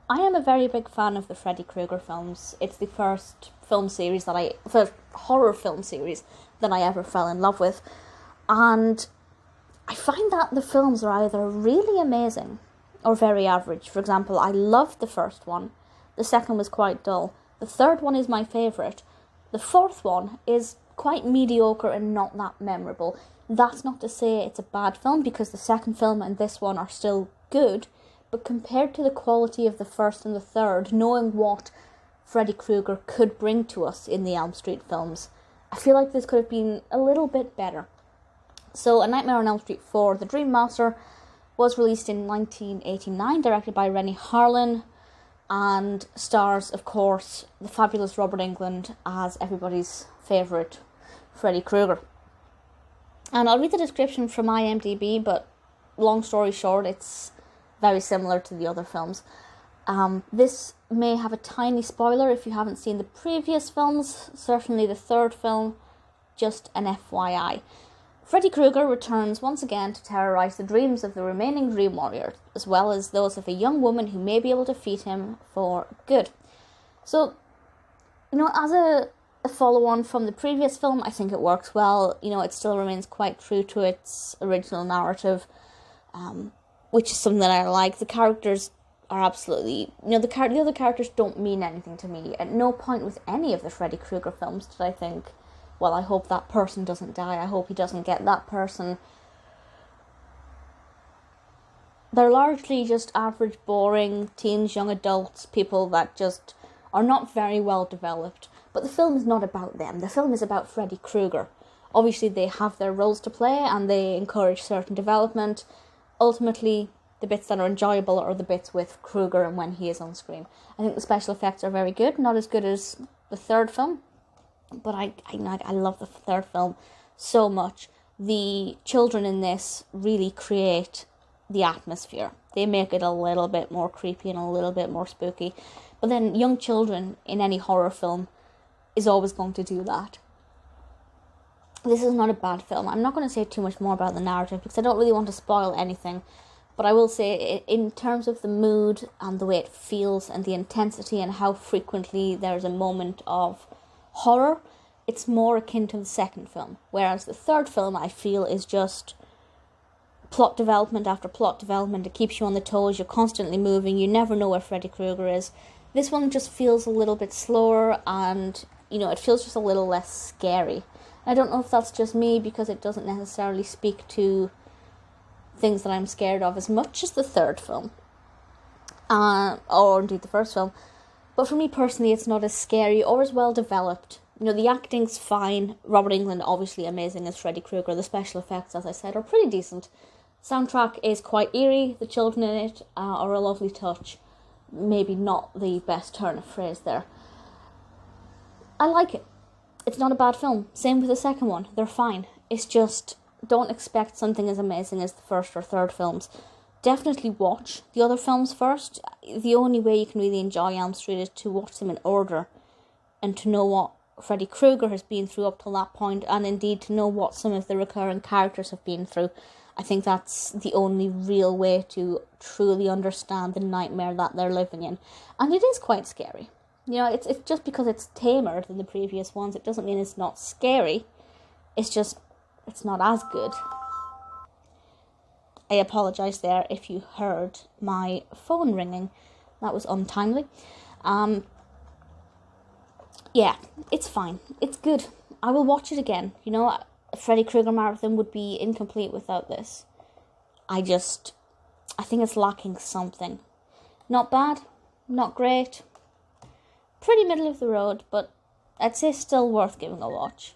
I am a very big fan of the Freddy Krueger films. It's the first horror film series that I ever fell in love with. And I find that the films are either really amazing or very average. For example, I loved the first one. The second was quite dull. The third one is my favourite. The fourth one is quite mediocre and not that memorable. That's not to say it's a bad film, because the second film and this one are still good, but compared to the quality of the first and the third, knowing what Freddy Krueger could bring to us in the Elm Street films, I feel like this could have been a little bit better. So, A Nightmare on Elm Street 4, The Dream Master, was released in 1989, directed by Renny Harlin, and stars, of course, the fabulous Robert Englund as everybody's favourite Freddy Krueger. And I'll read the description from IMDb, but long story short, it's very similar to the other films. This may have a tiny spoiler if you haven't seen the previous films, certainly the third film, just an FYI. Freddy Krueger returns once again to terrorise the dreams of the remaining Dream Warriors, as well as those of a young woman who may be able to defeat him for good. So, as a follow-on from the previous film, I think it works well. It still remains quite true to its original narrative, which is something that I like. The characters are absolutely... the other characters don't mean anything to me. At no point with any of the Freddy Krueger films did I think, well, I hope that person doesn't die. I hope he doesn't get that person. They're largely just average, boring teens, young adults, people that just are not very well developed. But the film is not about them. The film is about Freddy Krueger. Obviously, they have their roles to play and they encourage certain development. Ultimately, the bits that are enjoyable are the bits with Krueger and when he is on screen. I think the special effects are very good. Not as good as the third film, but I love the third film so much. The children in this really create the atmosphere. They make it a little bit more creepy and a little bit more spooky. But then young children in any horror film is always going to do that. This is not a bad film. I'm not going to say too much more about the narrative because I don't really want to spoil anything. But I will say, in terms of the mood and the way it feels and the intensity and how frequently there's a moment of horror, it's more akin to the second film. Whereas the third film, I feel, is just plot development after plot development. It keeps you on the toes, you're constantly moving, you never know where Freddy Krueger is. This one just feels a little bit slower and, it feels just a little less scary. I don't know if that's just me because it doesn't necessarily speak to things that I'm scared of as much as the third film. Or indeed the first film. But for me personally, it's not as scary or as well developed. The acting's fine. Robert Englund, obviously amazing as Freddy Krueger. The special effects, as I said, are pretty decent. Soundtrack is quite eerie. The children in it are a lovely touch. Maybe not the best turn of phrase there. I like it. It's not a bad film. Same with the second one. They're fine. It's just, don't expect something as amazing as the first or third films. Definitely watch the other films first. The only way you can really enjoy Elm Street is to watch them in order and to know what Freddy Krueger has been through up till that point, and indeed to know what some of the recurring characters have been through. I think that's the only real way to truly understand the nightmare that they're living in. And it is quite scary. It's just because it's tamer than the previous ones, it doesn't mean it's not scary. It's just, it's not as good. I apologise there if you heard my phone ringing. That was untimely. Yeah, it's fine. It's good. I will watch it again. A Freddy Krueger marathon would be incomplete without this. I think it's lacking something. Not bad, not great. Pretty middle of the road, but I'd say still worth giving a watch.